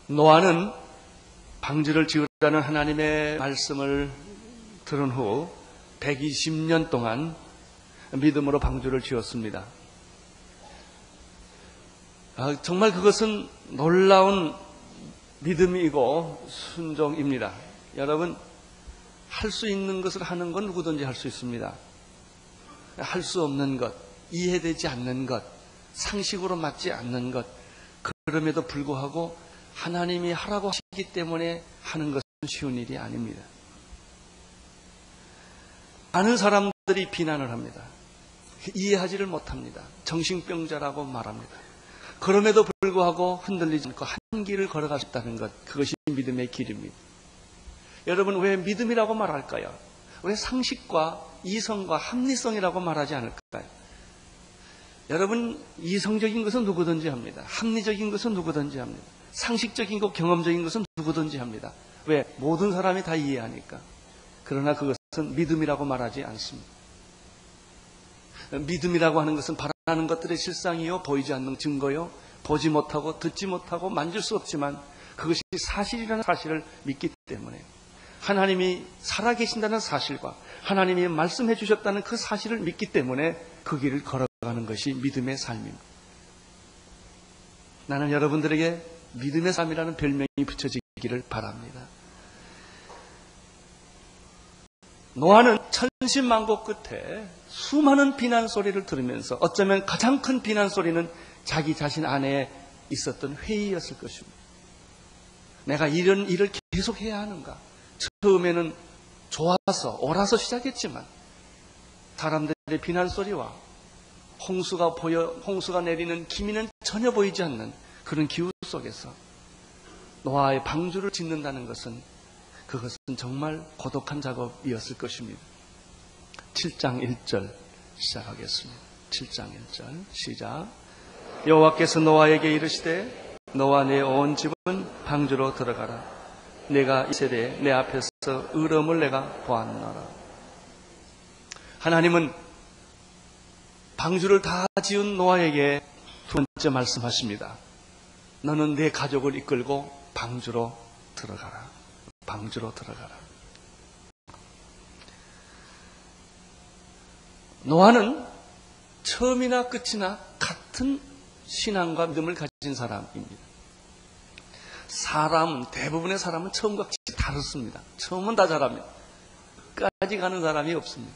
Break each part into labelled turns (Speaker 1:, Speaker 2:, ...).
Speaker 1: 노아는 방주를 지으라는 하나님의 말씀을 들은 후 120년 동안 믿음으로 방주를 지었습니다. 정말 그것은 놀라운 믿음이고 순종입니다. 여러분, 할 수 있는 것을 하는 건 누구든지 할 수 있습니다. 할 수 없는 것, 이해되지 않는 것, 상식으로 맞지 않는 것, 그럼에도 불구하고 하나님이 하라고 하시기 때문에 하는 것은 쉬운 일이 아닙니다. 많은 사람들이 비난을 합니다. 이해하지를 못합니다. 정신병자라고 말합니다. 그럼에도 불구하고 흔들리지 않고 한 길을 걸어갈 수 있다는 것, 그것이 믿음의 길입니다. 여러분, 왜 믿음이라고 말할까요? 왜 상식과 이성과 합리성이라고 말하지 않을까요? 여러분, 이성적인 것은 누구든지 합니다. 합리적인 것은 누구든지 합니다. 상식적인 것, 경험적인 것은 누구든지 합니다. 왜? 모든 사람이 다 이해하니까. 그러나 그것은 믿음이라고 말하지 않습니다. 믿음이라고 하는 것은 바라는 것들의 실상이요, 보이지 않는 증거요, 보지 못하고 듣지 못하고 만질 수 없지만 그것이 사실이라는 사실을 믿기 때문에, 하나님이 살아계신다는 사실과 하나님이 말씀해 주셨다는 그 사실을 믿기 때문에 그 길을 걸어가는 것이 믿음의 삶입니다. 나는 여러분들에게 믿음의 삶이라는 별명이 붙여지기를 바랍니다. 노아는 천신만고 끝에 수많은 비난 소리를 들으면서, 어쩌면 가장 큰 비난 소리는 자기 자신 안에 있었던 회의였을 것입니다. 내가 이런 일을 계속 해야 하는가? 처음에는 좋아서 옳아서 시작했지만 사람들의 비난 소리와 홍수가 내리는 기미는 전혀 보이지 않는 그런 기후 속에서 노아의 방주를 짓는다는 것은, 그것은 정말 고독한 작업이었을 것입니다. 7장 1절 시작하겠습니다. 7장 1절 시작. 여호와께서 노아에게 이르시되 너와 내 온 집은 방주로 들어가라. 내가 이 세대에 내 앞에서 의로움을 내가 보았노라. 하나님은 방주를 다 지은 노아에게 두 번째 말씀하십니다. 너는 내 가족을 이끌고 방주로 들어가라. 방주로 들어가라. 노아는 처음이나 끝이나 같은 신앙과 믿음을 가진 사람입니다. 대부분의 사람은 처음과 끝이 다릅니다. 처음은 다 잘합니다. 끝까지 가는 사람이 없습니다.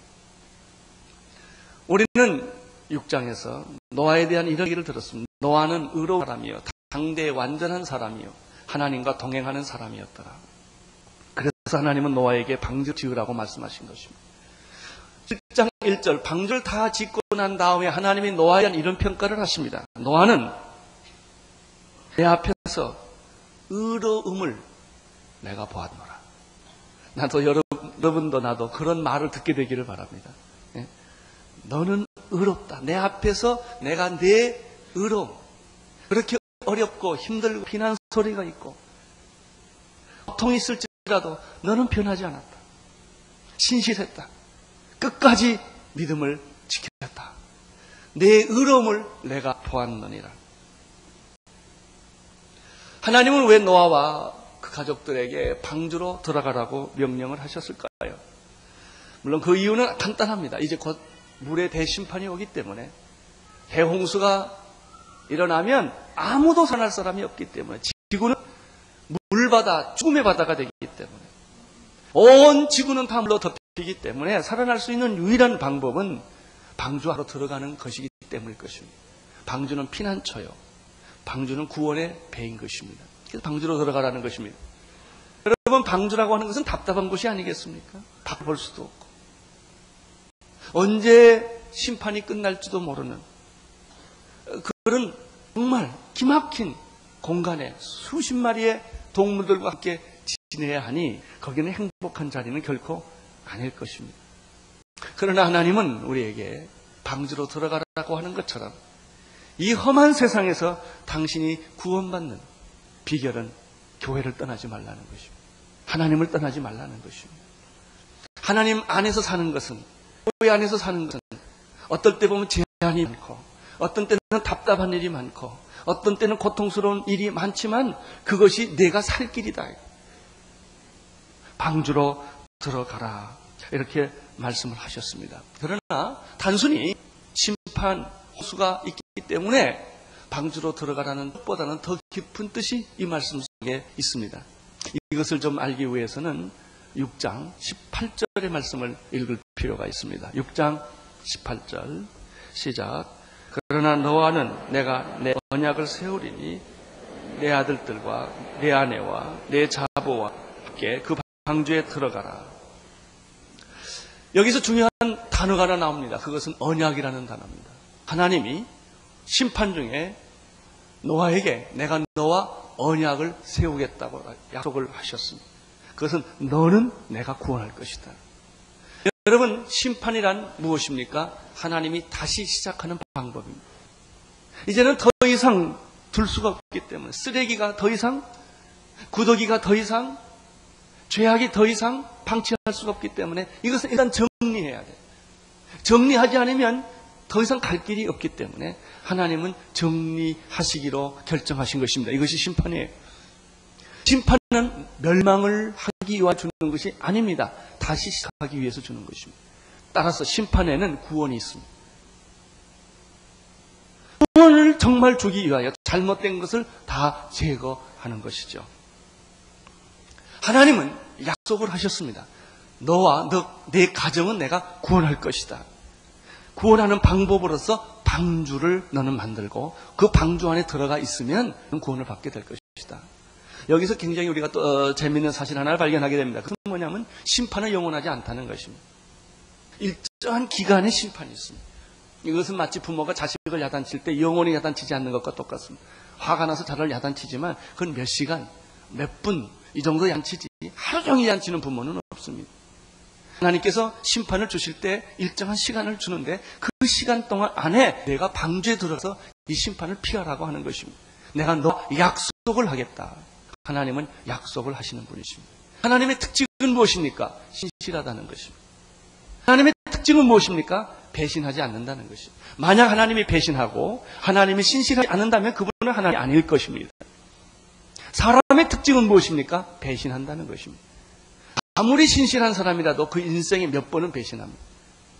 Speaker 1: 우리는 6장에서 노아에 대한 이런 얘기를 들었습니다. 노아는 의로운 사람이요, 당대의 완전한 사람이요, 하나님과 동행하는 사람이었더라. 그래서 하나님은 노아에게 방주 지으라고 말씀하신 것입니다. 7장 1절, 방주를 다 짓고 난 다음에 하나님이 노아에 대한 이런 평가를 하십니다. 노아는 내 앞에서 의로움을 내가 보았노라. 나도, 여러분도 나도 그런 말을 듣게 되기를 바랍니다. 너는 의롭다. 내 앞에서 내가 내 의로움, 그렇게 어렵고 힘들고 비난 소리가 있고 고통이 있을지라도 너는 변하지 않았다. 신실했다. 끝까지 믿음을 지켰다. 내 의로움을 내가 보았느니라. 하나님은 왜 노아와 그 가족들에게 방주로 들어가라고 명령을 하셨을까요? 물론 그 이유는 간단합니다. 이제 곧 물의 대심판이 오기 때문에, 대홍수가 일어나면 아무도 살아날 사람이 없기 때문에, 지구는 물바다, 죽음의 바다가 되기 때문에, 온 지구는 다 물로 덮이기 때문에 살아날 수 있는 유일한 방법은 방주하러 들어가는 것이기 때문일 것입니다. 방주는 피난처요, 방주는 구원의 배인 것입니다. 그래서 방주로 들어가라는 것입니다. 여러분, 방주라고 하는 것은 답답한 곳이 아니겠습니까? 밥 볼 수도 없고, 언제 심판이 끝날지도 모르는 그런 정말 기막힌 공간에 수십 마리의 동물들과 함께 지내야 하니 거기는 행복한 자리는 결코 아닐 것입니다. 그러나 하나님은 우리에게 방주로 들어가라고 하는 것처럼 이 험한 세상에서 당신이 구원받는 비결은 교회를 떠나지 말라는 것입니다. 하나님을 떠나지 말라는 것입니다. 하나님 안에서 사는 것은, 교회 안에서 사는 것은 어떨 때 보면 제한이 많고, 어떤 때는 답답한 일이 많고, 어떤 때는 고통스러운 일이 많지만 그것이 내가 살 길이다. 방주로 들어가라. 이렇게 말씀을 하셨습니다. 그러나 단순히 심판, 호수가 있기 때문에 방주로 들어가라는 뜻보다는 더 깊은 뜻이 이 말씀 속에 있습니다. 이것을 좀 알기 위해서는 6장 18절의 말씀을 읽을 필요가 있습니다. 6장 18절 시작. 그러나 너와는 내가 내 언약을 세우리니 내 아들들과 내 아내와 내 자보와 함께 그 방주에 들어가라. 여기서 중요한 단어가 하나 나옵니다. 그것은 언약이라는 단어입니다. 하나님이 심판 중에 노아에게 내가 너와 언약을 세우겠다고 약속을 하셨습니다. 그것은 너는 내가 구원할 것이다. 여러분, 심판이란 무엇입니까? 하나님이 다시 시작하는 방법입니다. 이제는 더 이상 둘 수가 없기 때문에 쓰레기가 더 이상, 구더기가 더 이상, 죄악이 더 이상 방치할 수가 없기 때문에 이것은 일단 정리해야 돼요. 정리하지 않으면 더 이상 갈 길이 없기 때문에 하나님은 정리하시기로 결정하신 것입니다. 이것이 심판이에요. 심판은 멸망을 하기 위해 주는 것이 아닙니다. 다시 시작하기 위해서 주는 것입니다. 따라서 심판에는 구원이 있습니다. 구원을 정말 주기 위하여 잘못된 것을 다 제거하는 것이죠. 하나님은 약속을 하셨습니다. 너와 내 가정은 내가 구원할 것이다. 구원하는 방법으로서 방주를 너는 만들고 그 방주 안에 들어가 있으면 구원을 받게 될 것이다. 여기서 굉장히 우리가 또 재미있는 사실 하나를 발견하게 됩니다. 그건 뭐냐면 심판은 영원하지 않다는 것입니다. 일정한 기간의 심판이 있습니다. 이것은 마치 부모가 자식을 야단칠 때 영원히 야단치지 않는 것과 똑같습니다. 화가 나서 자를 야단치지만 그건 몇 시간, 몇 분 이 정도 야단치지 하루 종일 야단치는 부모는 없습니다. 하나님께서 심판을 주실 때 일정한 시간을 주는데 그 시간 동안 안에 내가 방주에 들어서 이 심판을 피하라고 하는 것입니다. 내가 너 약속을 하겠다. 하나님은 약속을 하시는 분이십니다. 하나님의 특징은 무엇입니까? 신실하다는 것입니다. 하나님의 특징은 무엇입니까? 배신하지 않는다는 것입니다. 만약 하나님이 배신하고 하나님이 신실하지 않는다면 그분은 하나님이 아닐 것입니다. 사람의 특징은 무엇입니까? 배신한다는 것입니다. 아무리 신실한 사람이라도 그 인생에 몇 번은 배신합니다.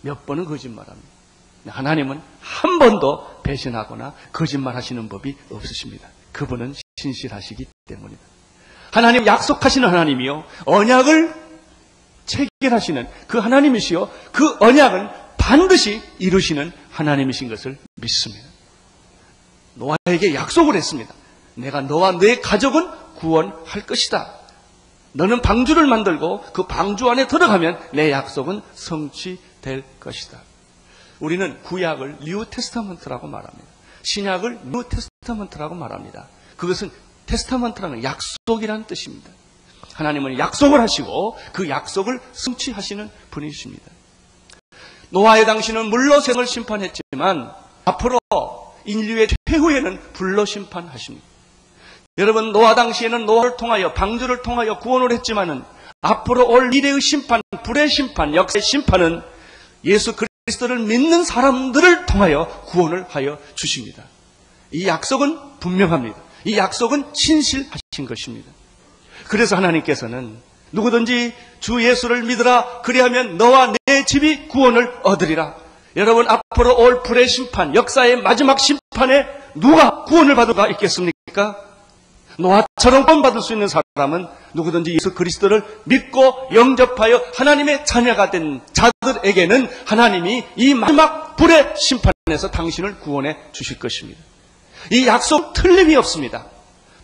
Speaker 1: 몇 번은 거짓말합니다. 하나님은 한 번도 배신하거나 거짓말하시는 법이 없으십니다. 그분은 신실하시기 때문입니다. 하나님 약속하시는 하나님이요, 언약을 체결하시는 그 하나님이시요, 그 언약은 반드시 이루시는 하나님이신 것을 믿습니다. 노아에게 약속을 했습니다. 내가 너와 내 가족은 구원할 것이다. 너는 방주를 만들고 그 방주 안에 들어가면 내 약속은 성취될 것이다. 우리는 구약을 뉴 테스타먼트라고 말합니다. 신약을 뉴 테스타먼트라고 말합니다. 그것은 테스타먼트라는 약속이라는 뜻입니다. 하나님은 약속을 하시고 그 약속을 성취하시는 분이십니다. 노아의 당시는 물로 세상을 심판했지만 앞으로 인류의 최후에는 불로 심판하십니다. 여러분, 노아 당시에는 노아를 통하여 방주를 통하여 구원을 했지만은 앞으로 올 미래의 심판, 불의 심판, 역사의 심판은 예수 그리스도를 믿는 사람들을 통하여 구원을 하여 주십니다. 이 약속은 분명합니다. 이 약속은 신실하신 것입니다. 그래서 하나님께서는 누구든지 주 예수를 믿으라, 그리하면 너와 내 집이 구원을 얻으리라. 여러분, 앞으로 올 불의 심판, 역사의 마지막 심판에 누가 구원을 받을 수가 있겠습니까? 노아처럼 구원받을 수 있는 사람은 누구든지 예수 그리스도를 믿고 영접하여 하나님의 자녀가 된 자들에게는 하나님이 이 마지막 불의 심판에서 당신을 구원해 주실 것입니다. 이 약속 틀림이 없습니다.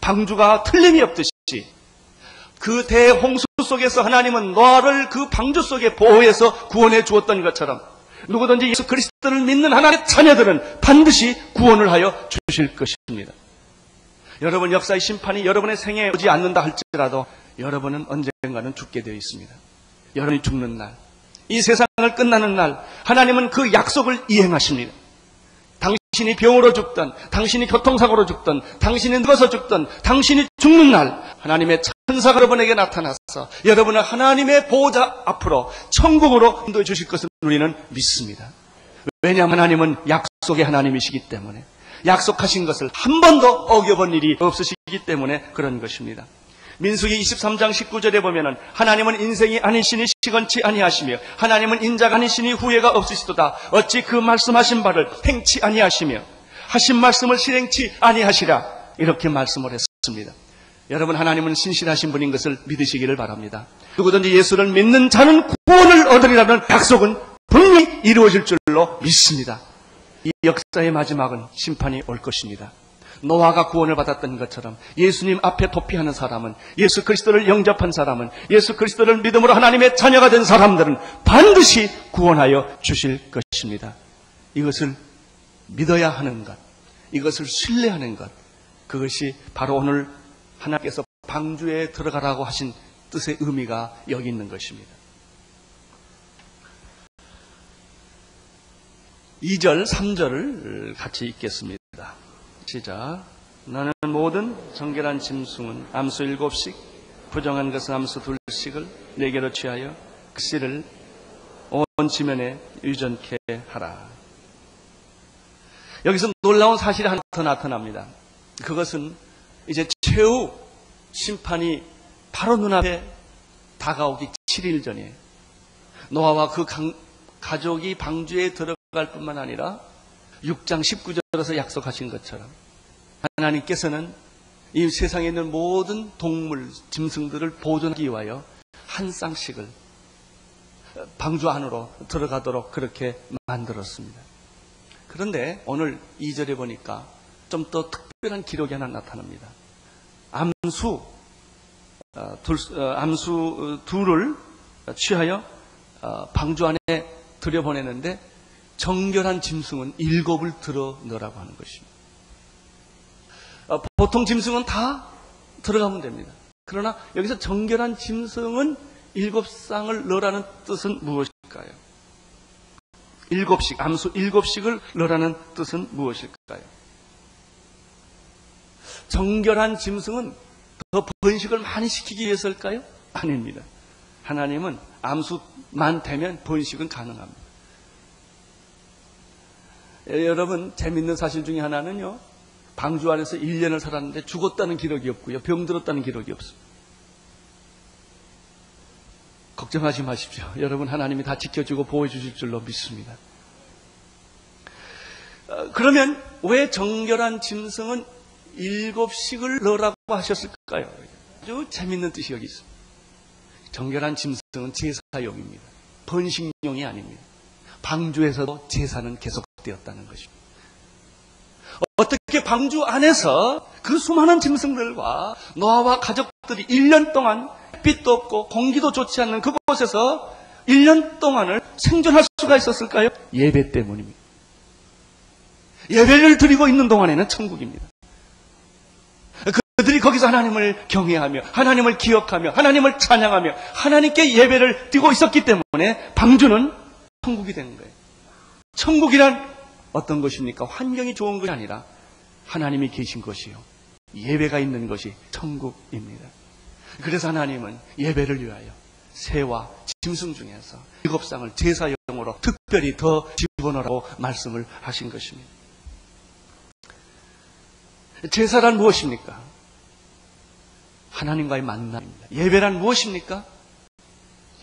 Speaker 1: 방주가 틀림이 없듯이 그 대홍수 속에서 하나님은 노아를 그 방주 속에 보호해서 구원해 주었던 것처럼 누구든지 예수 그리스도를 믿는 하나님의 자녀들은 반드시 구원을 하여 주실 것입니다. 여러분, 역사의 심판이 여러분의 생애에 오지 않는다 할지라도 여러분은 언젠가는 죽게 되어 있습니다. 여러분이 죽는 날, 이 세상을 끝나는 날, 하나님은 그 약속을 이행하십니다. 당신이 병으로 죽든, 당신이 교통사고로 죽든, 당신이 늙어서 죽든, 당신이 죽는 날 하나님의 천사가 여러분에게 나타나서 여러분을 하나님의 보호자 앞으로 천국으로 인도해 주실 것을 우리는 믿습니다. 왜냐하면 하나님은 약속의 하나님이시기 때문에 약속하신 것을 한 번도 어겨본 일이 없으시기 때문에 그런 것입니다. 민수기 23장 19절에 보면은 하나님은 인생이 아니시니 시건치 아니하시며 하나님은 인자가 아니시니 후회가 없으시도다. 어찌 그 말씀하신 바를 행치 아니하시며 하신 말씀을 실행치 아니하시라. 이렇게 말씀을 했습니다. 여러분, 하나님은 신실하신 분인 것을 믿으시기를 바랍니다. 누구든지 예수를 믿는 자는 구원을 얻으리라는 약속은 분명히 이루어질 줄로 믿습니다. 이 역사의 마지막은 심판이 올 것입니다. 노아가 구원을 받았던 것처럼 예수님 앞에 도피하는 사람은, 예수 그리스도를 영접한 사람은, 예수 그리스도를 믿음으로 하나님의 자녀가 된 사람들은 반드시 구원하여 주실 것입니다. 이것을 믿어야 하는 것, 이것을 신뢰하는 것, 그것이 바로 오늘 하나님께서 방주에 들어가라고 하신 뜻의 의미가 여기 있는 것입니다. 2절, 3절을 같이 읽겠습니다. 시작. 나는 모든 정결한 짐승은 암수 7씩, 부정한 것은 암수 2씩을 내게로 취하여 그 씨를 온 지면에 유전케 하라. 여기서 놀라운 사실이 하나 더 나타납니다. 그것은 이제 최후 심판이 바로 눈앞에 다가오기 7일 전에 노아와 그 가족이 방주에 들어갈 뿐만 아니라 6장 19절에서 약속하신 것처럼 하나님께서는 이 세상에 있는 모든 동물, 짐승들을 보존하기 위하여 한 쌍씩을 방주 안으로 들어가도록 그렇게 만들었습니다. 그런데 오늘 2절에 보니까 좀 더 특별한 기록이 하나 나타납니다. 암수 둘을 취하여 방주 안에 들여보내는데 정결한 짐승은 7을 들어 넣으라고 하는 것입니다. 보통 짐승은 다 들어가면 됩니다. 그러나 여기서 정결한 짐승은 7쌍을 넣으라는 뜻은 무엇일까요? 7씩, 암수 7씩을 넣으라는 뜻은 무엇일까요? 정결한 짐승은 더 번식을 많이 시키기 위해서일까요? 아닙니다. 하나님은 암수만 되면 번식은 가능합니다. 여러분, 재밌는 사실 중에 하나는요, 방주 안에서 1년을 살았는데 죽었다는 기록이 없고요, 병들었다는 기록이 없습니다. 걱정하지 마십시오. 여러분, 하나님이 다 지켜주고 보호해 주실 줄로 믿습니다. 그러면 왜 정결한 짐승은 7씩을 넣으라고 하셨을까요? 아주 재밌는 뜻이 여기 있습니다. 정결한 짐승은 제사용입니다. 번식용이 아닙니다. 방주에서도 제사는 계속되었다는 것입니다. 어떻게 방주 안에서 그 수많은 짐승들과 노아와 가족들이 1년 동안 빛도 없고 공기도 좋지 않는 그곳에서 1년 동안을 생존할 수가 있었을까요? 예배 때문입니다. 예배를 드리고 있는 동안에는 천국입니다. 그들이 거기서 하나님을 경외하며 하나님을 기억하며 하나님을 찬양하며 하나님께 예배를 드리고 있었기 때문에 방주는 천국이 된 거예요. 천국이란 어떤 것입니까? 환경이 좋은 것이 아니라 하나님이 계신 것이요, 예배가 있는 것이 천국입니다. 그래서 하나님은 예배를 위하여 새와 짐승 중에서 7쌍을 제사용으로 특별히 더 집어넣으라고 말씀을 하신 것입니다. 제사란 무엇입니까? 하나님과의 만남입니다. 예배란 무엇입니까?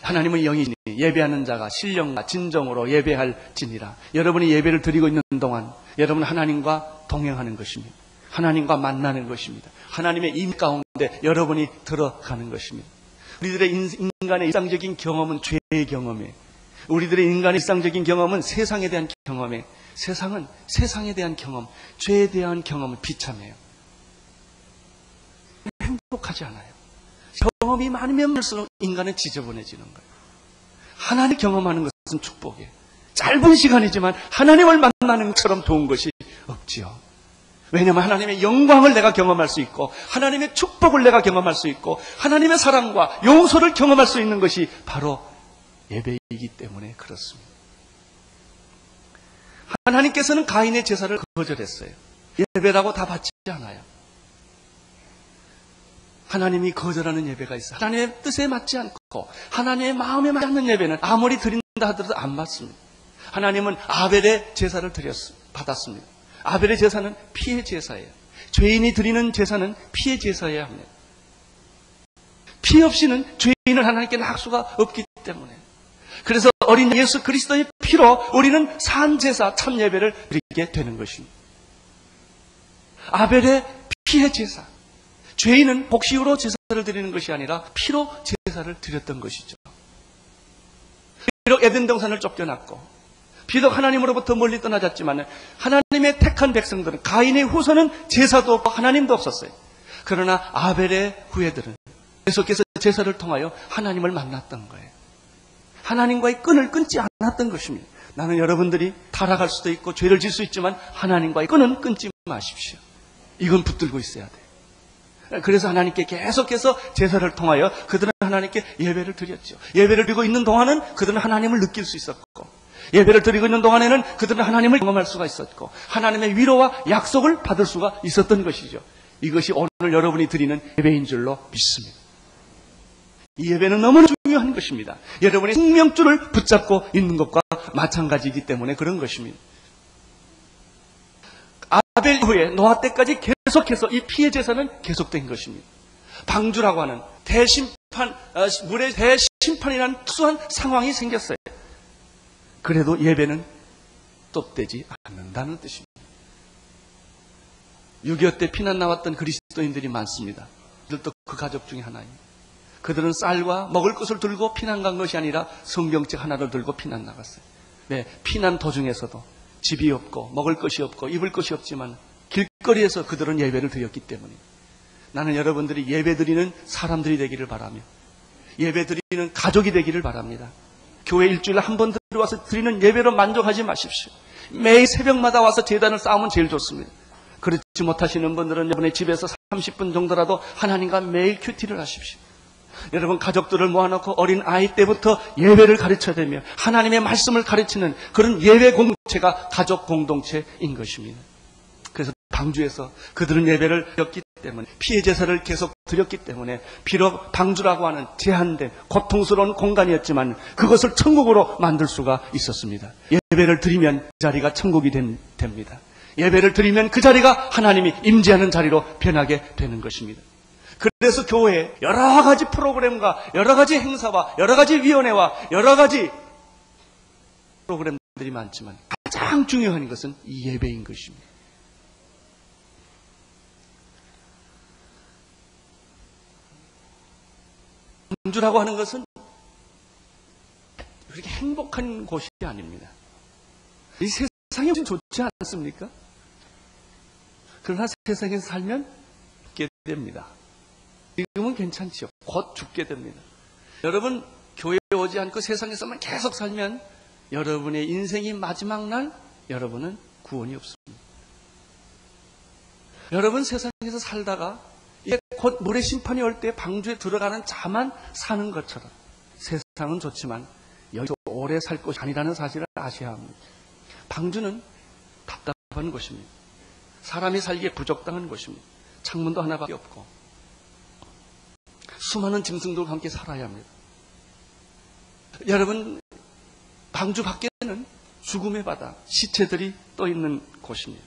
Speaker 1: 하나님은 영이시니 예배하는 자가 신령과 진정으로 예배할지니라. 여러분이 예배를 드리고 있는 동안 여러분은 하나님과 동행하는 것입니다. 하나님과 만나는 것입니다. 하나님의 임 가운데 여러분이 들어가는 것입니다. 우리들의 인간의 일상적인 경험은 죄의 경험이에요. 우리들의 인간의 일상적인 경험은 세상에 대한 경험이에요. 세상은 세상에 대한 경험, 죄에 대한 경험은 비참해요. 행복하지 않아요. 경험이 많으면 많을수록 인간은 지저분해지는 거예요. 하나님을 경험하는 것은 축복이에요. 짧은 시간이지만 하나님을 만나는 것처럼 좋은 것이 없지요. 왜냐하면 하나님의 영광을 내가 경험할 수 있고 하나님의 축복을 내가 경험할 수 있고 하나님의 사랑과 용서를 경험할 수 있는 것이 바로 예배이기 때문에 그렇습니다. 하나님께서는 가인의 제사를 거절했어요. 예배라고 다 받지 않아요. 하나님이 거절하는 예배가 있어요. 하나님의 뜻에 맞지 않고 하나님의 마음에 맞지 않는 예배는 아무리 드린다 하더라도 안 받습니다. 하나님은 아벨의 제사를 받았습니다. 아벨의 제사는 피의 제사예요. 죄인이 드리는 제사는 피의 제사여야 합니다. 피 없이는 죄인을 하나님께 낳을 수가 없기 때문에. 그래서 어린 예수 그리스도의 피로 우리는 산 제사, 참 예배를 드리게 되는 것입니다. 아벨의 피의 제사. 죄인은 복식으로 제사를 드리는 것이 아니라 피로 제사를 드렸던 것이죠. 비록 에덴 동산을 쫓겨났고 비록 하나님으로부터 멀리 떠나졌지만 하나님의 택한 백성들은, 가인의 후손은 제사도 없고 하나님도 없었어요. 그러나 아벨의 후예들은 계속해서 제사를 통하여 하나님을 만났던 거예요. 하나님과의 끈을 끊지 않았던 것입니다. 나는 여러분들이 타락할 수도 있고 죄를 질 수 있지만 하나님과의 끈은 끊지 마십시오. 이건 붙들고 있어야 돼요. 그래서 하나님께 계속해서 제사를 통하여 그들은 하나님께 예배를 드렸죠. 예배를 드리고 있는 동안은 그들은 하나님을 느낄 수 있었고, 예배를 드리고 있는 동안에는 그들은 하나님을 경험할 수가 있었고, 하나님의 위로와 약속을 받을 수가 있었던 것이죠. 이것이 오늘 여러분이 드리는 예배인 줄로 믿습니다. 이 예배는 너무나 중요한 것입니다. 여러분의 생명줄을 붙잡고 있는 것과 마찬가지이기 때문에 그런 것입니다. 아벨 이후에 노아 때까지 계속해서 이 피의 제사는 계속된 것입니다. 방주라고 하는 대심판, 물의 대심판이라는 특수한 상황이 생겼어요. 그래도 예배는 스톱되지 않는다는 뜻입니다. 6.25 때 피난 나왔던 그리스도인들이 많습니다. 그들도 그 가족 중에 하나입니다. 그들은 쌀과 먹을 것을 들고 피난 간 것이 아니라 성경책 하나를 들고 피난 나갔어요. 네, 피난 도중에서도 집이 없고 먹을 것이 없고 입을 것이 없지만 길거리에서 그들은 예배를 드렸기 때문에, 나는 여러분들이 예배 드리는 사람들이 되기를 바라며 예배 드리는 가족이 되기를 바랍니다. 교회 일주일에 한 번 들어와서 드리는 예배로 만족하지 마십시오. 매일 새벽마다 와서 제단을 쌓으면 제일 좋습니다. 그렇지 못하시는 분들은 여러분의 집에서 30분 정도라도 하나님과 매일 큐티를 하십시오. 여러분 가족들을 모아놓고 어린 아이 때부터 예배를 가르쳐야 되며 하나님의 말씀을 가르치는 그런 예배 공동체가 가족 공동체인 것입니다. 그래서 방주에서 그들은 예배를 드렸기 때문에, 피의 제사를 계속 드렸기 때문에, 비록 방주라고 하는 제한된 고통스러운 공간이었지만 그것을 천국으로 만들 수가 있었습니다. 예배를 드리면 그 자리가 천국이 됩니다. 예배를 드리면 그 자리가 하나님이 임재하는 자리로 변하게 되는 것입니다. 그래서 교회에 여러 가지 프로그램과 여러 가지 행사와 여러 가지 위원회와 여러 가지 프로그램들이 많지만 가장 중요한 것은 이 예배인 것입니다. 방주라고 하는 것은 그렇게 행복한 곳이 아닙니다. 이 세상이 좋지 않습니까? 그러나 세상에서 살면 죽게 됩니다. 지금은 괜찮죠. 곧 죽게 됩니다. 여러분 교회에 오지 않고 세상에서만 계속 살면 여러분의 인생이 마지막 날 여러분은 구원이 없습니다. 여러분 세상에서 살다가 이제 곧 물의 심판이 올 때 방주에 들어가는 자만 사는 것처럼 세상은 좋지만 여기서 오래 살 것이 아니라는 사실을 아셔야 합니다. 방주는 답답한 곳입니다. 사람이 살기에 부적당한 곳입니다. 창문도 하나밖에 없고 수많은 짐승들과 함께 살아야 합니다. 여러분 방주 밖에는 죽음의 바다, 시체들이 떠 있는 곳입니다.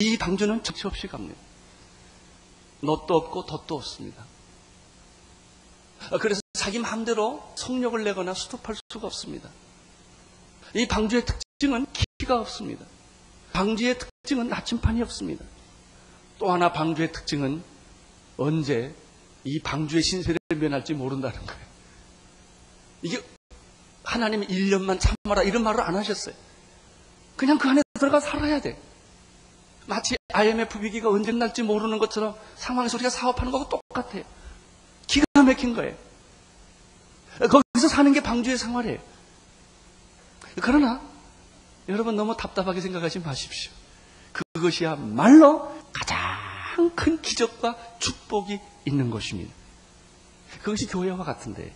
Speaker 1: 이 방주는 정치 없이 갑니다. 놋도 없고 돛도 없습니다. 그래서 자기 마음대로 속력을 내거나 스톱할 수가 없습니다. 이 방주의 특징은 키가 없습니다. 방주의 특징은 나침판이 없습니다. 또 하나 방주의 특징은 언제 이 방주의 신세를 면할지 모른다는 거예요. 이게 하나님이 1년만 참아라 이런 말을 안 하셨어요. 그냥 그 안에 들어가 살아야 돼. 마치 IMF 위기가 언제 날지 모르는 것처럼 상황에서 우리가 사업하는 거하고 똑같아요. 기가 막힌 거예요. 거기서 사는 게 방주의 생활이에요. 그러나 여러분 너무 답답하게 생각하지 마십시오. 그것이야말로 가장 큰 기적과 축복이 있는 것입니다. 그것이 교회와 같은데,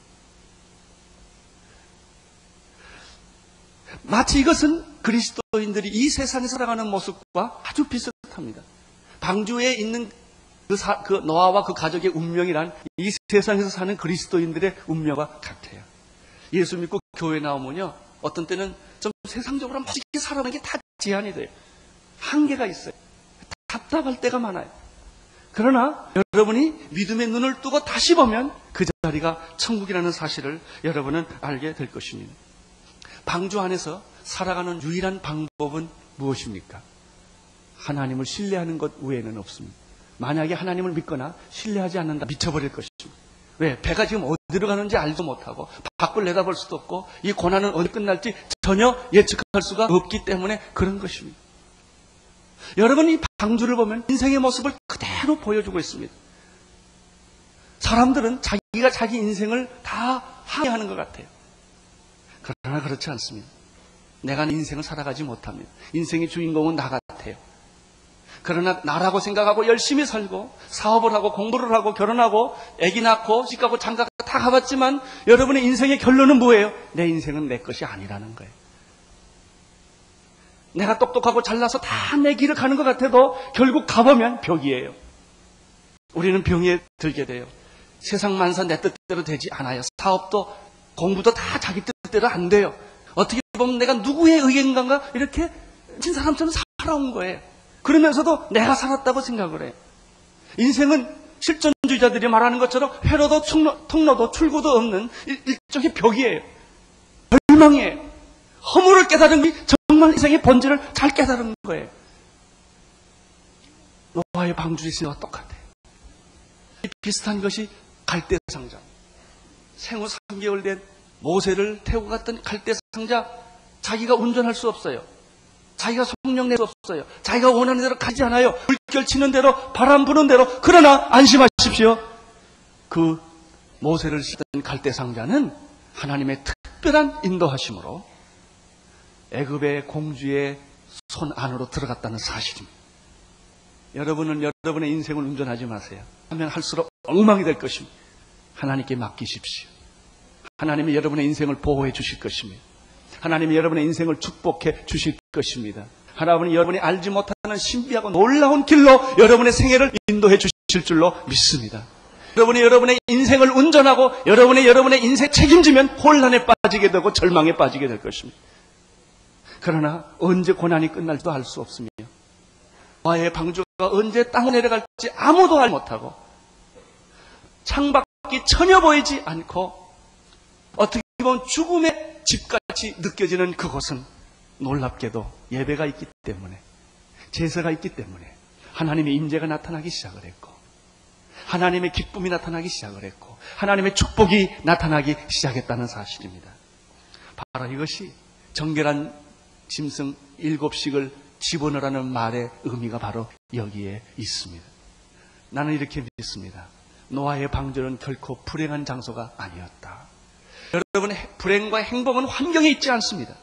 Speaker 1: 마치 이것은 그리스도인들이 이 세상에 살아가는 모습과 아주 비슷합니다. 방주에 있는 그 노아와 그 가족의 운명이란 이 세상에서 사는 그리스도인들의 운명과 같아요. 예수 믿고 교회 나오면요, 어떤 때는 좀 세상적으로 멋있게 살아가는 게 다 제한이 돼요. 한계가 있어요. 답답할 때가 많아요. 그러나 여러분이 믿음의 눈을 뜨고 다시 보면 그 자리가 천국이라는 사실을 여러분은 알게 될 것입니다. 방주 안에서 살아가는 유일한 방법은 무엇입니까? 하나님을 신뢰하는 것 외에는 없습니다. 만약에 하나님을 믿거나 신뢰하지 않는다, 미쳐버릴 것입니다. 왜? 배가 지금 어디로 가는지 알도 못하고 밖을 내다볼 수도 없고 이 고난은 어디 끝날지 전혀 예측할 수가 없기 때문에 그런 것입니다. 여러분이 방주를 보면 인생의 모습을 그대로 보여주고 있습니다. 사람들은 자기가 자기 인생을 다 항해하는 것 같아요. 그러나 그렇지 않습니다. 내가 인생을 살아가지 못합니다. 인생의 주인공은 나 같아요. 그러나 나라고 생각하고 열심히 살고 사업을 하고 공부를 하고 결혼하고 아기 낳고 시집가고 장가 다 가봤지만 여러분의 인생의 결론은 뭐예요? 내 인생은 내 것이 아니라는 거예요. 내가 똑똑하고 잘나서 다 내 길을 가는 것 같아도 결국 가보면 벽이에요. 우리는 병에 들게 돼요. 세상 만사 내 뜻대로 되지 않아요. 사업도 공부도 다 자기 뜻대로 안 돼요. 어떻게 보면 내가 누구의 의견인가 이렇게 진 사람처럼 살아온 거예요. 그러면서도 내가 살았다고 생각을 해요. 인생은 실존주의자들이 말하는 것처럼 회로도 통로도 출구도 없는 일종의 벽이에요. 절망이에요. 허물을 깨달은 게 정말 인생의 본질을 잘 깨달은 거예요. 노아의 방주리신과 똑같아요. 비슷한 것이 갈대상자. 생후 3개월 된 모세를 태우고 갔던 갈대상자, 자기가 운전할 수 없어요. 자기가 성령 낼 수 없어요. 자기가 원하는 대로 가지 않아요. 물결 치는 대로, 바람 부는 대로. 그러나 안심하십시오. 그 모세를 싣던 갈대상자는 하나님의 특별한 인도하심으로 애굽의 공주의 손 안으로 들어갔다는 사실입니다. 여러분은 여러분의 인생을 운전하지 마세요. 하면 할수록 엉망이 될 것입니다. 하나님께 맡기십시오. 하나님이 여러분의 인생을 보호해 주실 것입니다. 하나님이 여러분의 인생을 축복해 주실 것입니다. 하나님이 여러분이 알지 못하는 신비하고 놀라운 길로 여러분의 생애를 인도해 주실 줄로 믿습니다. 여러분이 여러분의 인생을 운전하고 여러분의 인생 책임지면 혼란에 빠지게 되고 절망에 빠지게 될 것입니다. 그러나 언제 고난이 끝날지도 알 수 없으며 노아의 방주가 언제 땅에 내려갈지 아무도 알지 못하고 창밖이 전혀 보이지 않고 어떻게 보면 죽음의 집같이 느껴지는 그곳은 놀랍게도 예배가 있기 때문에, 제사가 있기 때문에 하나님의 임재가 나타나기 시작을 했고 하나님의 기쁨이 나타나기 시작을 했고 하나님의 축복이 나타나기 시작했다는 사실입니다. 바로 이것이 정결한 짐승 7씩을 집어넣으라는 말의 의미가 바로 여기에 있습니다. 나는 이렇게 믿습니다. 노아의 방주는 결코 불행한 장소가 아니었다. 여러분의 불행과 행복은 환경에 있지 않습니다.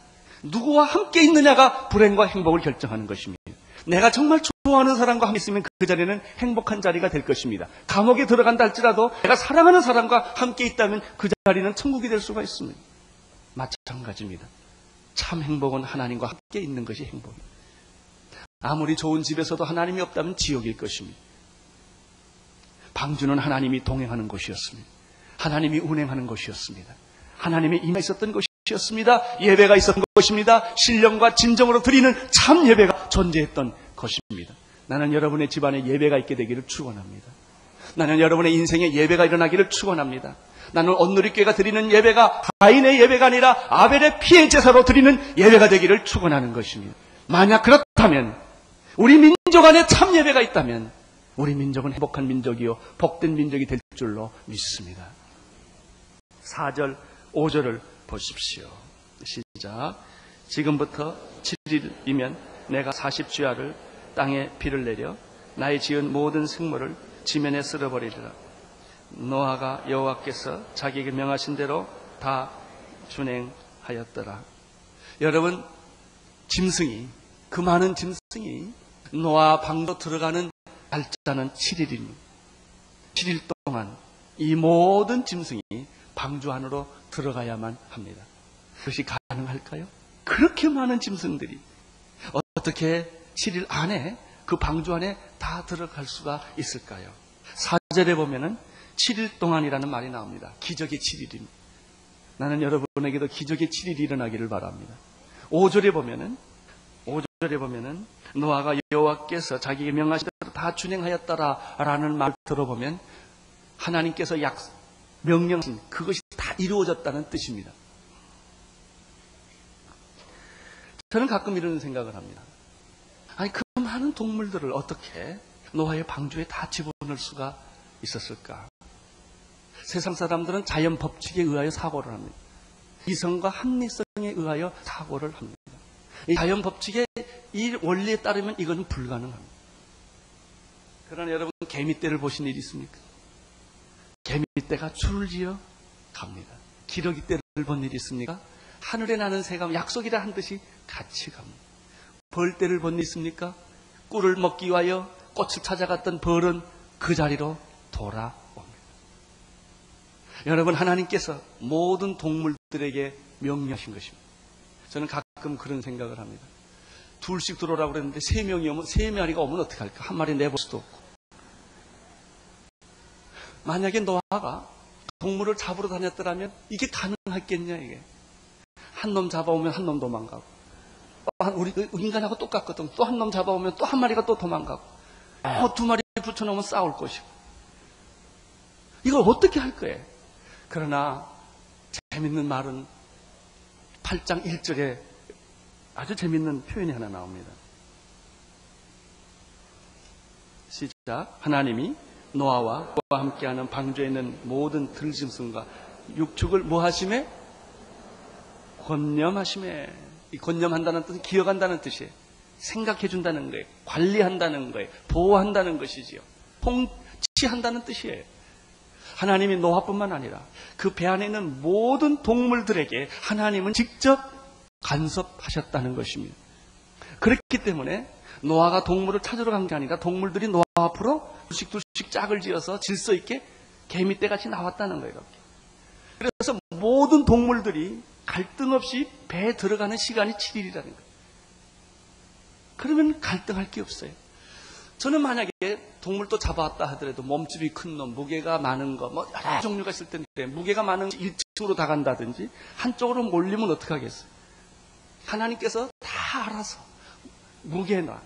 Speaker 1: 누구와 함께 있느냐가 불행과 행복을 결정하는 것입니다. 내가 정말 좋아하는 사람과 함께 있으면 그 자리는 행복한 자리가 될 것입니다. 감옥에 들어간다 할지라도 내가 사랑하는 사람과 함께 있다면 그 자리는 천국이 될 수가 있습니다. 마찬가지입니다. 참 행복은 하나님과 함께 있는 것이 행복입니다. 아무리 좋은 집에서도 하나님이 없다면 지옥일 것입니다. 방주는 하나님이 동행하는 곳이었습니다. 하나님이 운행하는 곳이었습니다. 하나님의 임하가 있었던 것이었습니다. 예배가 있었던 것입니다. 신령과 진정으로 드리는 참 예배가 존재했던 것입니다. 나는 여러분의 집안에 예배가 있게 되기를 축원합니다. 나는 여러분의 인생에 예배가 일어나기를 축원합니다. 나는 온누리교회가 드리는 예배가 가인의 예배가 아니라 아벨의 피의 제사로 드리는 예배가 되기를 축원하는 것입니다. 만약 그렇다면 우리 민족 안에 참 예배가 있다면 우리 민족은 행복한 민족이요 복된 민족이 될 줄로 믿습니다. 4절 5절을 보십시오. 시작. 지금부터 7일이면 내가 40주야를 땅에 비를 내려 나의 지은 모든 생물을 지면에 쓸어버리리라. 노아가 여호와께서 자기에게 명하신 대로 다 준행하였더라. 여러분, 짐승이, 그 많은 짐승이 노아 방도 들어가는 날짜는 7일입니다. 7일 동안 이 모든 짐승이 방주 안으로 들어가야만 합니다. 그것이 가능할까요? 그렇게 많은 짐승들이 어떻게 7일 안에 그 방주 안에 다 들어갈 수가 있을까요? 4절에 보면은 7일 동안이라는 말이 나옵니다. 기적의 7일입니다. 나는 여러분에게도 기적의 7일이 일어나기를 바랍니다. 5절에 보면은 노아가 여호와께서 자기에게 명하신 대로 다 준행하였다라는 말을 들어보면 하나님께서 명령하신 그것이 다 이루어졌다는 뜻입니다. 저는 가끔 이런 생각을 합니다. 아니, 그 많은 동물들을 어떻게 노아의 방주에 다 집어넣을 수가 있었을까? 세상 사람들은 자연 법칙에 의하여 사고를 합니다. 이성과 합리성에 의하여 사고를 합니다. 이 자연 법칙의 이 원리에 따르면 이것은 불가능합니다. 그러나 여러분, 개미떼를 보신 일이 있습니까? 개미떼가 줄을 지어 갑니다. 기러기떼를 본 일이 있습니까? 하늘에 나는 새가 약속이라 한 듯이 같이 갑니다. 벌떼를 본 일이 있습니까? 꿀을 먹기 위하여 꽃을 찾아갔던 벌은 그 자리로 돌아옵니다. 여러분, 하나님께서 모든 동물들에게 명령하신 것입니다. 저는 가끔 그런 생각을 합니다. 둘씩 들어오라고 그랬는데 세 마리가 오면 어떡할까? 한 마리 내볼 수도 없고. 만약에 노아가 동물을 잡으러 다녔더라면 이게 가능했겠냐, 이게. 한 놈 잡아오면 한 놈 도망가고. 우리 인간하고 똑같거든. 또 한 놈 잡아오면 또 한 마리가 또 도망가고. 두 마리 붙여놓으면 싸울 것이고. 이걸 어떻게 할 거예요? 그러나 재밌는 말은 8장 1절에 아주 재밌는 표현이 하나 나옵니다. 시작. 하나님이 노아와 그와 함께하는 방주에 있는 모든 들짐승과 육축을 뭐 하심에? 권념하심에. 이 권념한다는 뜻은 기억한다는 뜻이에요. 생각해준다는 거예요. 관리한다는 거예요. 보호한다는 것이지요. 통치한다는 뜻이에요. 하나님이 노아뿐만 아니라 그 배 안에 있는 모든 동물들에게 하나님은 직접 간섭하셨다는 것입니다. 그렇기 때문에 노아가 동물을 찾으러 간 게 아니라 동물들이 노아 앞으로 둘씩 짝을 지어서 질서 있게 개미떼같이 나왔다는 거예요. 이렇게. 그래서 모든 동물들이 갈등 없이 배에 들어가는 시간이 7일이라는 거예요. 그러면 갈등할 게 없어요. 저는 만약에 동물도 잡아왔다 하더라도 몸집이 큰 놈, 무게가 많은 거, 뭐 여러 종류가 있을 텐데 무게가 많은 1층으로 다 간다든지 한쪽으로 몰리면 어떡하겠어요? 하나님께서 다 알아서 무게나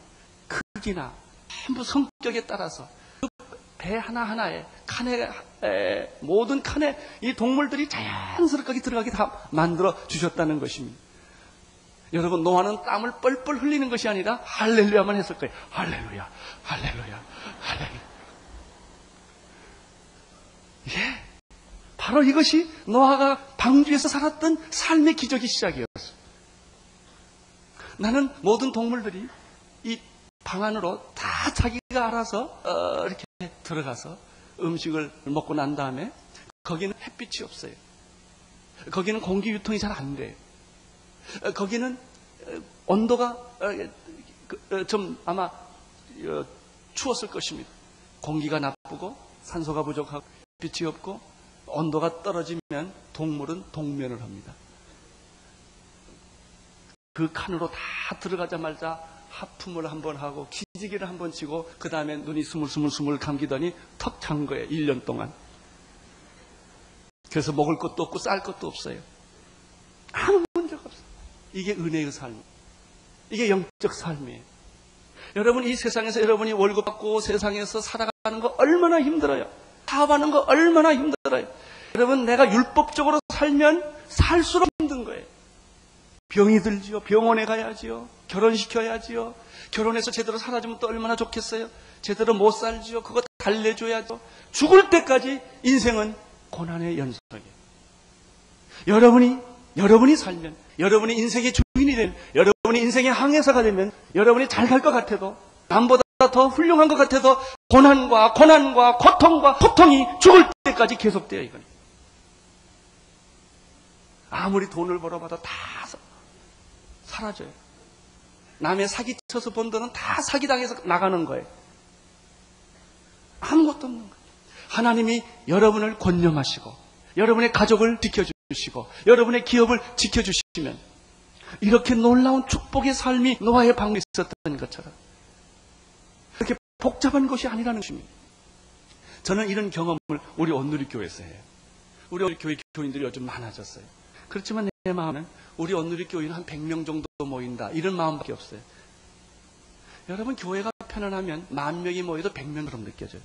Speaker 1: 크기나 전부 성격에 따라서 그 배 하나하나에 모든 칸에 이 동물들이 자연스럽게 들어가게 다 만들어 주셨다는 것입니다. 여러분, 노아는 땀을 뻘뻘 흘리는 것이 아니라 할렐루야만 했을 거예요. 할렐루야, 할렐루야, 할렐루야. 예, 바로 이것이 노아가 방주에서 살았던 삶의 기적의 시작이었어요. 나는 모든 동물들이 이 방 안으로 다 자기가 알아서 이렇게 들어가서 음식을 먹고 난 다음에 거기는 햇빛이 없어요. 거기는 공기 유통이 잘 안 돼요. 거기는 온도가 좀 아마 추웠을 것입니다. 공기가 나쁘고 산소가 부족하고 빛이 없고 온도가 떨어지면 동물은 동면을 합니다. 그 칸으로 다 들어가자마자 하품을 한번 하고 기지개를 한번 치고 그 다음에 눈이 스물스물 감기더니 턱 찬 거예요. 1년 동안. 그래서 먹을 것도 없고 쌀 것도 없어요. 아무 문제가 없어요. 이게 은혜의 삶. 이게 영적 삶이에요. 여러분, 이 세상에서 여러분이 월급 받고 세상에서 살아가는 거 얼마나 힘들어요. 사업하는 거 얼마나 힘들어요. 여러분, 내가 율법적으로 살면 살수록 힘든 거예요. 병이 들지요. 병원에 가야지요. 결혼시켜야지요. 결혼해서 제대로 살아주면 또 얼마나 좋겠어요. 제대로 못 살지요. 그거 달래줘야죠. 죽을 때까지 인생은 고난의 연속이에요. 여러분이 살면, 여러분이 인생의 주인이 되면, 여러분이 인생의 항해사가 되면, 여러분이 잘 갈 것 같아도, 남보다 더 훌륭한 것 같아도 고난과 고통과 고통이 죽을 때까지 계속돼요. 이건. 아무리 돈을 벌어봐도 다 사라져요. 남의 사기쳐서 번 돈은 다 사기당해서 나가는 거예요. 아무것도 없는 거예요. 하나님이 여러분을 권념하시고 여러분의 가족을 지켜주시고 여러분의 기업을 지켜주시면 이렇게 놀라운 축복의 삶이 노아의 방에 있었던 것처럼 그렇게 복잡한 것이 아니라는 것입니다. 저는 이런 경험을 우리 온누리교회에서 해요. 우리 온누리교회 교인들이 요즘 많아졌어요. 그렇지만 내 마음은 우리 온누리교회는 한 100명 정도 모인다. 이런 마음밖에 없어요. 여러분, 교회가 편안하면 10,000명이 모여도 100명처럼 느껴져요.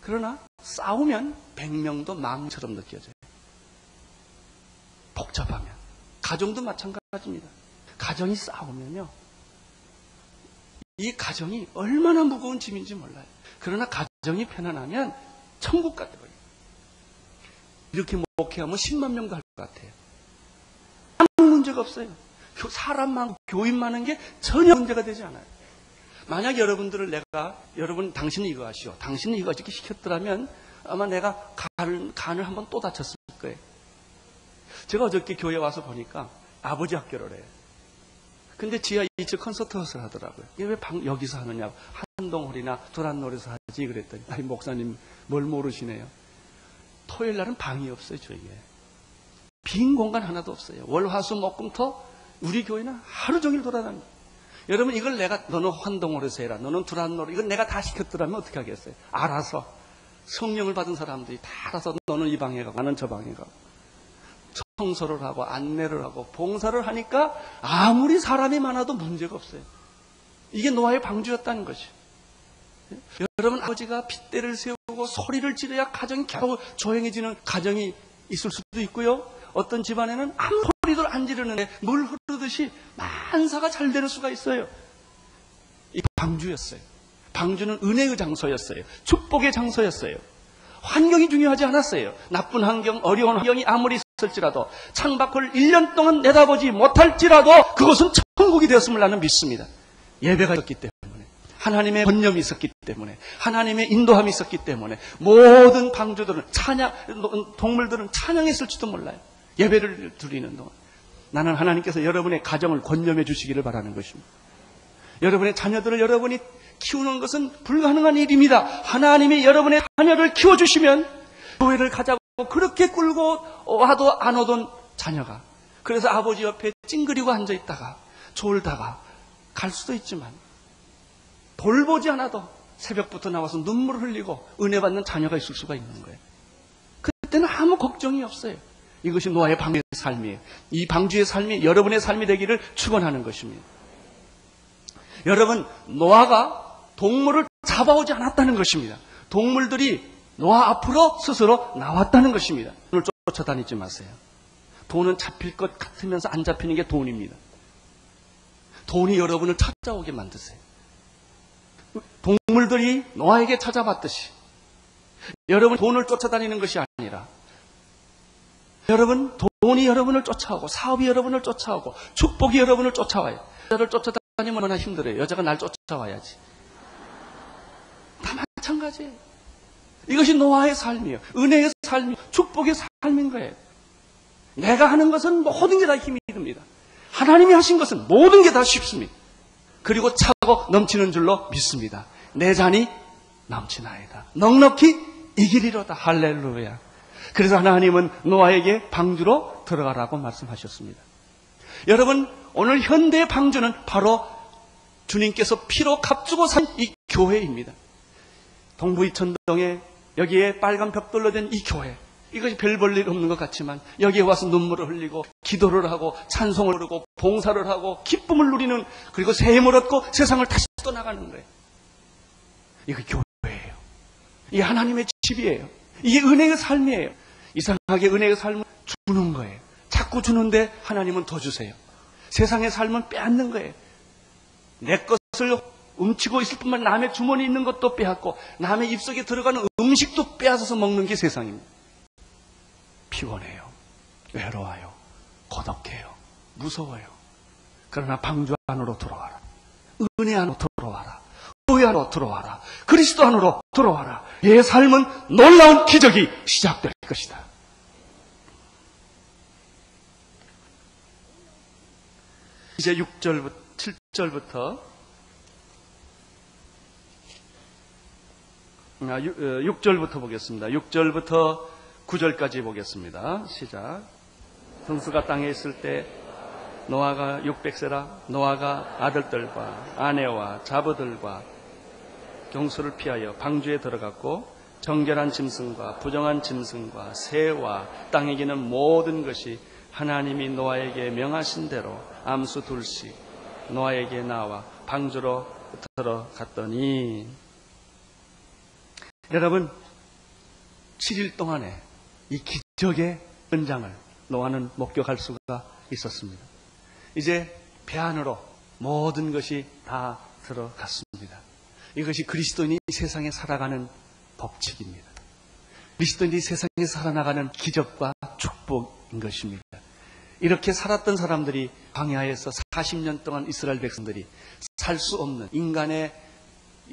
Speaker 1: 그러나 싸우면 100명도 10,000명처럼 느껴져요. 복잡하면. 가정도 마찬가지입니다. 가정이 싸우면요, 이 가정이 얼마나 무거운 짐인지 몰라요. 그러나 가정이 편안하면 천국 같아요. 이렇게 목회하면 10만 명도 할 것 같아요. 아무 문제가 없어요. 사람 많고 교인 많은 게 전혀 문제가 되지 않아요. 만약 여러분들을 여러분 당신은 이거 하시오, 당신은 이거 이렇게 시켰더라면 아마 내가 간을 한번 또 다쳤을 거예요. 제가 어저께 교회 와서 보니까 아버지 학교를 해요. 근데 지하 2층 콘서트홀을 하더라고요. 이게 왜 여기서 하느냐고. 한동홀이나 도란노에서 하지 그랬더니, 아니 목사님 뭘 모르시네요. 토요일 날은 방이 없어요. 저에게 빈 공간 하나도 없어요. 월, 화, 수, 목, 금, 토 우리 교회는 하루 종일 돌아다닙니다. 여러분, 이걸 너는 환동홀에서 해라, 너는 두란노를, 이건 내가 다 시켰더라면 어떻게 하겠어요? 알아서 성령을 받은 사람들이 다 알아서 너는 이 방에 가고 나는 저 방에 가고 청소를 하고 안내를 하고 봉사를 하니까 아무리 사람이 많아도 문제가 없어요. 이게 노아의 방주였다는 것이죠. 여러분, 아버지가 핏대를 세우고 소리를 지르야 가정이 겨우 조용해지는 가정이 있을 수도 있고요. 어떤 집안에는 아무 소리도 안 지르는데 물 흐르듯이 만사가 잘 되는 수가 있어요. 이 방주였어요. 방주는 은혜의 장소였어요. 축복의 장소였어요. 환경이 중요하지 않았어요. 나쁜 환경, 어려운 환경이 아무리 있을지라도, 창밖을 1년 동안 내다보지 못할지라도 그것은 천국이 되었음을 나는 믿습니다. 예배가 있었기 때문에, 하나님의 권념이 있었기 때문에, 하나님의 인도함이 있었기 때문에 모든 방주들은 동물들은 찬양했을지도 몰라요. 예배를 드리는 동안. 나는 하나님께서 여러분의 가정을 권념해 주시기를 바라는 것입니다. 여러분의 자녀들을 여러분이 키우는 것은 불가능한 일입니다. 하나님이 여러분의 자녀를 키워주시면 교회를 가자고 그렇게 끌고 와도 안 오던 자녀가, 그래서 아버지 옆에 찡그리고 앉아있다가 졸다가 갈 수도 있지만, 돌보지 않아도 새벽부터 나와서 눈물을 흘리고 은혜 받는 자녀가 있을 수가 있는 거예요. 그때는 아무 걱정이 없어요. 이것이 노아의 방주의 삶이에요. 이 방주의 삶이 여러분의 삶이 되기를 축원하는 것입니다. 여러분, 노아가 동물을 잡아오지 않았다는 것입니다. 동물들이 노아 앞으로 스스로 나왔다는 것입니다. 돈을 쫓아다니지 마세요. 돈은 잡힐 것 같으면서 안 잡히는 게 돈입니다. 돈이 여러분을 찾아오게 만드세요. 동물들이 노아에게 찾아왔듯이 여러분 돈을 쫓아다니는 것이 아니라, 여러분 돈이 여러분을 쫓아오고 사업이 여러분을 쫓아오고 축복이 여러분을 쫓아와요. 여자를 쫓아다니면 얼마나 힘들어요. 여자가 날 쫓아와야지. 다 마찬가지예요. 이것이 노아의 삶이에요. 은혜의 삶이에요. 축복의 삶인 거예요. 내가 하는 것은 모든 게 다 힘이 듭니다. 하나님이 하신 것은 모든 게 다 쉽습니다. 그리고 차고 넘치는 줄로 믿습니다. 내 잔이 넘치나이다. 넉넉히 이기리로다. 할렐루야. 그래서 하나님은 노아에게 방주로 들어가라고 말씀하셨습니다. 여러분, 오늘 현대의 방주는 바로 주님께서 피로 값주고 산 이 교회입니다. 동부이천동에 여기에 빨간 벽돌로 된 이 교회, 이것이 별 볼 일 없는 것 같지만 여기에 와서 눈물을 흘리고 기도를 하고 찬송을 부르고 봉사를 하고 기쁨을 누리는, 그리고 샘을 얻고 세상을 다시 떠나가는 거예요. 이거 교회예요. 이게 하나님의 집이에요. 이게 은혜의 삶이에요. 이상하게 은혜의 삶은 주는 거예요. 자꾸 주는데 하나님은 더 주세요. 세상의 삶은 빼앗는 거예요. 내 것을 훔치고 있을 뿐만 남의 주머니에 있는 것도 빼앗고 남의 입속에 들어가는 음식도 빼앗아서 먹는 게 세상입니다. 피곤해요. 외로워요. 고독해요. 무서워요. 그러나 방주 안으로 들어와라. 은혜 안으로 들어와라. 교회 안으로 들어와라. 그리스도 안으로 들어와라. 내 삶은 놀라운 기적이 시작될 것이다. 이제 7절부터 6절부터 보겠습니다. 6절부터 9절까지 보겠습니다. 시작. 성수가 땅에 있을 때 노아가 600세라 노아가 아들들과 아내와 자부들과 경수를 피하여 방주에 들어갔고 정결한 짐승과 부정한 짐승과 새와 땅에 기는 모든 것이 하나님이 노아에게 명하신 대로 암수 둘씩 노아에게 나와 방주로 들어갔더니, 여러분 7일 동안에 이 기적의 현장을 노아는 목격할 수가 있었습니다. 이제 배 안으로 모든 것이 다 들어갔습니다. 이것이 그리스도인이 세상에 살아가는 법칙입니다. 그리스도인이 세상에 살아나가는 기적과 축복인 것입니다. 이렇게 살았던 사람들이 광야에서 40년 동안 이스라엘 백성들이 살 수 없는, 인간의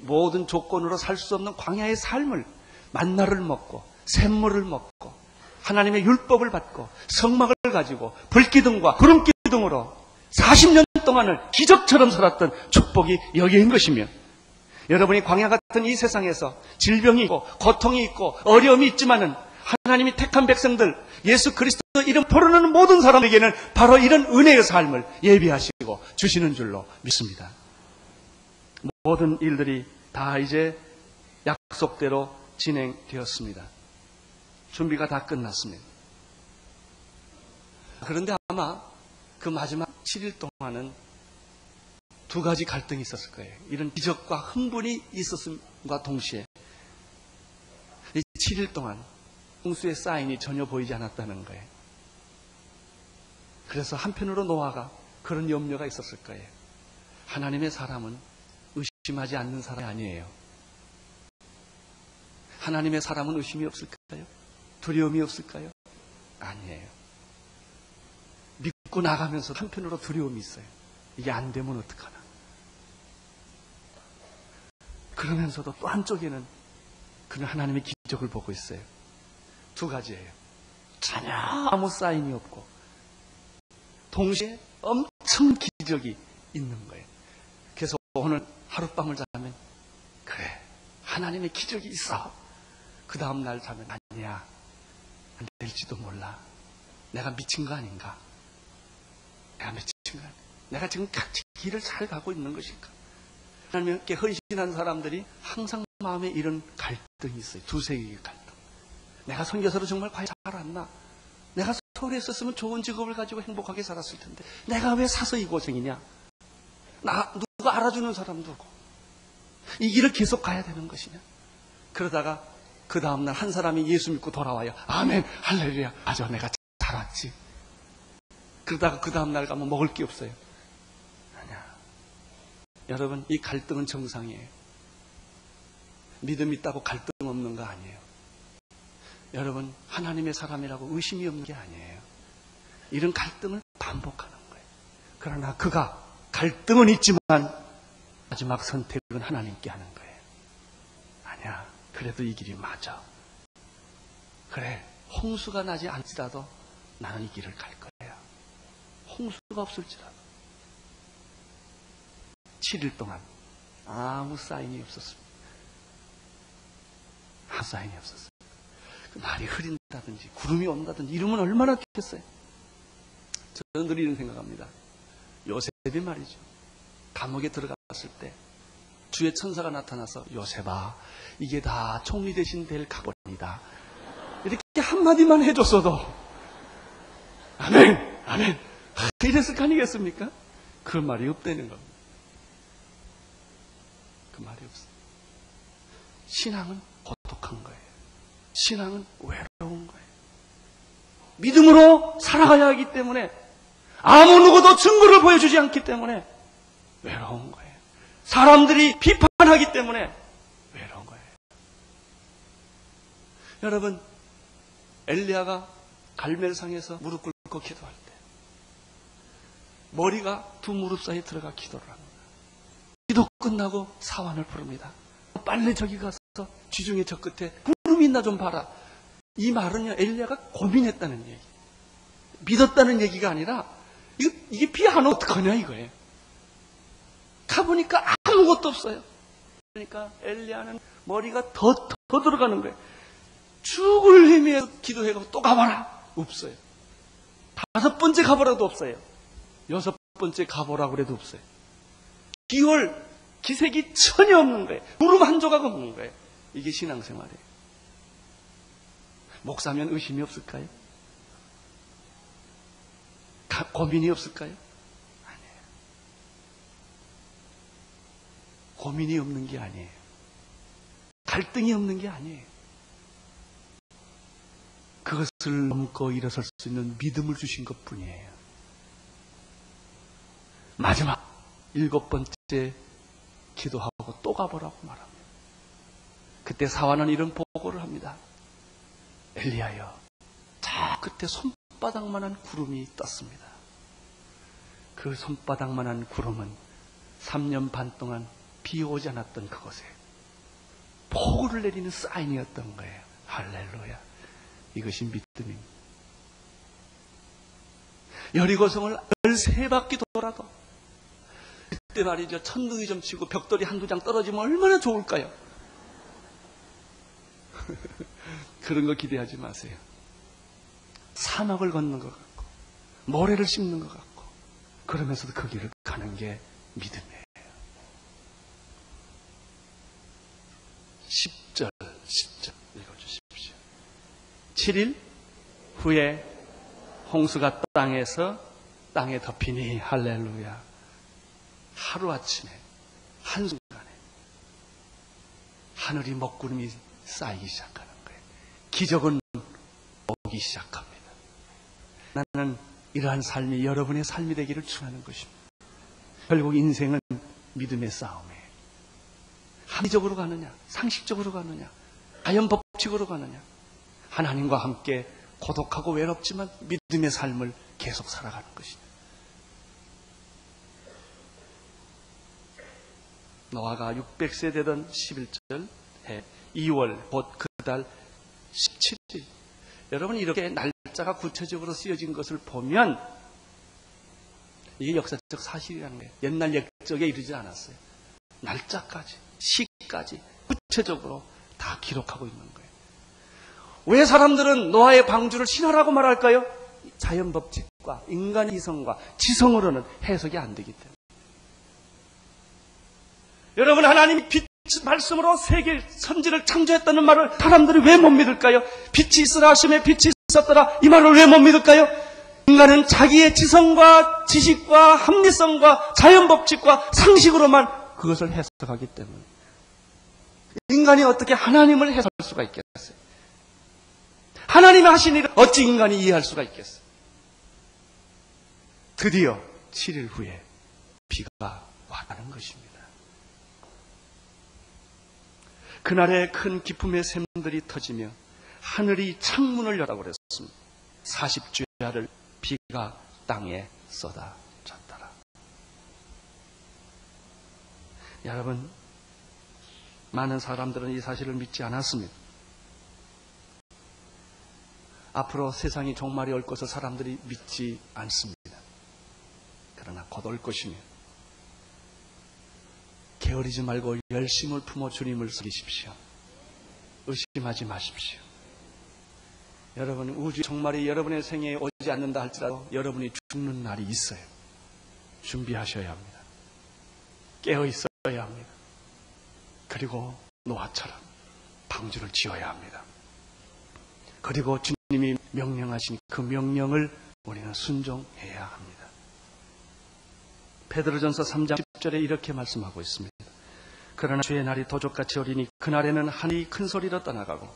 Speaker 1: 모든 조건으로 살 수 없는 광야의 삶을, 만나를 먹고 샘물을 먹고 하나님의 율법을 받고 성막을 가지고 불기둥과 구름기둥으로 40년 동안을 기적처럼 살았던 축복이 여기에 있는 것이며, 여러분이 광야 같은 이 세상에서 질병이 있고 고통이 있고 어려움이 있지만은 하나님이 택한 백성들, 예수 그리스도 이름 부르는 모든 사람에게는 바로 이런 은혜의 삶을 예비하시고 주시는 줄로 믿습니다. 모든 일들이 다 이제 약속대로 진행되었습니다. 준비가 다 끝났습니다. 그런데 아마 그 마지막 7일 동안은 두 가지 갈등이 있었을 거예요. 이런 기적과 흥분이 있었음과 동시에 이 7일 동안 홍수의 사인이 전혀 보이지 않았다는 거예요. 그래서 한편으로 노아가 그런 염려가 있었을 거예요. 하나님의 사람은 의심하지 않는 사람이 아니에요. 하나님의 사람은 의심이 없을까요? 두려움이 없을까요? 아니에요. 믿고 나가면서 한편으로 두려움이 있어요. 이게 안 되면 어떡하나. 그러면서도 또 한쪽에는 그는 하나님의 기적을 보고 있어요. 두 가지예요. 전혀 아무 사인이 없고 동시에 엄청 기적이 있는 거예요. 그래서 오늘 하룻밤을 자면, 그래, 하나님의 기적이 있어. 그 다음날 자면, 아니야, 안 될지도 몰라. 내가 미친 거 아닌가? 내가 미친 거 아닌가? 내가 지금 같이 길을 잘 가고 있는 것인가? 하나님께 헌신한 사람들이 항상 마음에 이런 갈등이 있어요. 두세 개의 갈등. 내가 선교사로 정말 과연 잘았나? 내가 서울에 있었으면 좋은 직업을 가지고 행복하게 살았을 텐데 내가 왜 사서 이 고생이냐? 누가 알아주는 사람도 없고 이 길을 계속 가야 되는 것이냐? 그러다가 그 다음날 한 사람이 예수 믿고 돌아와요. 아멘, 할렐루야. 맞아, 내가 잘 왔지. 그러다가 그 다음날 가면 먹을 게 없어요. 아니야. 여러분, 이 갈등은 정상이에요. 믿음 있다고 갈등 없는 거 아니에요. 여러분, 하나님의 사람이라고 의심이 없는 게 아니에요. 이런 갈등을 반복하는 거예요. 그러나 그가 갈등은 있지만 마지막 선택은 하나님께 하는 거예요. 아니야, 그래도 이 길이 맞아. 그래, 홍수가 나지 않지라도 나는 이 길을 갈 거야. 홍수가 없을지라도. 7일 동안 아무 사인이 없었습니다. 아무 사인이 없었어요. 날이 흐린다든지 구름이 온다든지 이러면 얼마나 좋겠어요. 저는 늘 이런 생각합니다. 요셉이 말이죠. 감옥에 들어갔을 때 주의 천사가 나타나서, 요셉아, 이게 다 총리 대신 될 각본이다. 이렇게 한마디만 해줬어도 아멘, 아멘, 이랬을 거 아니겠습니까? 그 말이 없다는 겁니다. 그 말이 없어요. 신앙은 고독한 거예요. 신앙은 외로운 거예요. 믿음으로 살아가야 하기 때문에, 아무 누구도 증거를 보여주지 않기 때문에 외로운 거예요. 사람들이 비판하기 때문에 외로운 거예요. 여러분, 엘리야가 갈멜산에서 무릎 꿇고 기도할 때 머리가 두 무릎 사이에 들어가 기도를 합니다. 기도 끝나고 사환을 부릅니다. 빨리 저기 가서 지중해 저 끝에 구름이 있나 좀 봐라. 이 말은요, 엘리야가 고민했다는 얘기, 믿었다는 얘기가 아니라 이게 비 안 오면 어떡하냐 이거예요. 가보니까 아무것도 없어요. 그러니까 엘리야는 머리가 더 들어가는 거예요. 죽을 힘에 기도해가고 또 가봐라. 없어요. 5번째 가보라도 없어요. 6번째 가보라고 그래도 없어요. 기월, 기색이 전혀 없는 거예요. 구름 한 조각 없는 거예요. 이게 신앙생활이에요. 목사면 의심이 없을까요? 고민이 없을까요? 아니에요. 고민이 없는 게 아니에요. 갈등이 없는 게 아니에요. 그것을 넘고 일어설 수 있는 믿음을 주신 것뿐이에요. 마지막 7번째 기도하고 또 가보라고 말합니다. 그때 사환은 이런 보고를 합니다. 엘리야여, 저 끝에 손바닥만한 구름이 떴습니다. 그 손바닥만한 구름은 3년 반 동안 비 오지 않았던 그곳에 폭우를 내리는 사인이었던 거예요. 할렐루야. 이것이 믿음입니다. 여리고성을 13바퀴 돌아도 그때 말이죠. 천둥이 좀 치고 벽돌이 한두 장 떨어지면 얼마나 좋을까요? 그런 거 기대하지 마세요. 사막을 걷는 것 같고 모래를 씹는 것 같고 그러면서도 그 길을 가는 게 믿음이에요. 10절 읽어주십시오. 7일 후에 홍수가 땅에 덮이니 할렐루야. 하루아침에 한순간에 하늘이 먹구름이 쌓이기 시작하는 거예요. 기적은 오기 시작합니다. 나는 이러한 삶이 여러분의 삶이 되기를 축원하는 것입니다. 결국 인생은 믿음의 싸움이에요. 합리적으로 가느냐, 상식적으로 가느냐, 자연 법칙으로 가느냐, 하나님과 함께 고독하고 외롭지만 믿음의 삶을 계속 살아가는 것입니다. 노아가 600세 되던 11절 해 2월 곧 그 달 17일. 여러분 이렇게 날짜가 구체적으로 쓰여진 것을 보면 이게 역사적 사실이라는 거예요. 옛날 옛적에 이르지 않았어요. 날짜까지, 시까지 구체적으로 다 기록하고 있는 거예요. 왜 사람들은 노아의 방주를 신화라고 말할까요? 자연 법칙과 인간의 이성과 지성으로는 해석이 안 되기 때문에. 여러분 하나님이 빛 말씀으로 세계 선지를 창조했다는 말을 사람들이 왜 못 믿을까요? 빛이 있으라 하심에 빛이 있었더라 이 말을 왜 못 믿을까요? 인간은 자기의 지성과 지식과 합리성과 자연 법칙과 상식으로만 그것을 해석하기 때문에 인간이 어떻게 하나님을 해석할 수가 있겠어요? 하나님이 하신 일을 어찌 인간이 이해할 수가 있겠어요? 드디어 7일 후에 비가 와가는 것입니다. 그날에 큰 기쁨의 샘들이 터지며 하늘이 창문을 여라고 그랬습니다. 40주야를 비가 땅에 쏟아졌더라. 여러분, 많은 사람들은 이 사실을 믿지 않았습니다. 앞으로 세상이 종말이 올 것을 사람들이 믿지 않습니다. 그러나 곧 올 것이며 게으르지 말고 열심을 품어 주님을 섬기십시오. 의심하지 마십시오. 여러분 우주 종말이 여러분의 생애에 오지 않는다 할지라도 여러분이 죽는 날이 있어요. 준비하셔야 합니다. 깨어 있어야 합니다. 그리고 노아처럼 방주를 지어야 합니다. 그리고 주님이 명령하신 그 명령을 우리는 순종해야 합니다. 베드로전서 3장 10절에 이렇게 말씀하고 있습니다. 그러나 주의 날이 도적같이 오리니 그날에는 하늘이 큰 소리로 떠나가고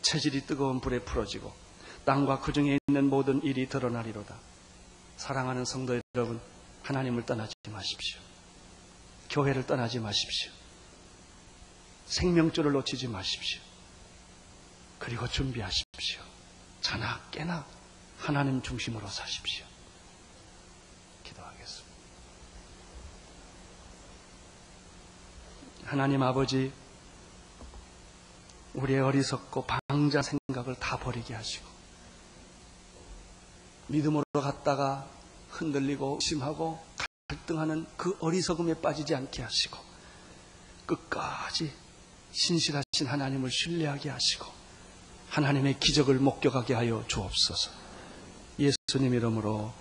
Speaker 1: 체질이 뜨거운 불에 풀어지고 땅과 그 중에 있는 모든 일이 드러나리로다. 사랑하는 성도 여러분, 하나님을 떠나지 마십시오. 교회를 떠나지 마십시오. 생명줄을 놓치지 마십시오. 그리고 준비하십시오. 자나 깨나 하나님 중심으로 사십시오. 기도하겠습니다. 하나님 아버지, 우리의 어리석고 방자 생각을 다 버리게 하시고 믿음으로 갔다가 흔들리고 의심하고 갈등하는 그 어리석음에 빠지지 않게 하시고 끝까지 신실하신 하나님을 신뢰하게 하시고 하나님의 기적을 목격하게 하여 주옵소서. 예수님 이름으로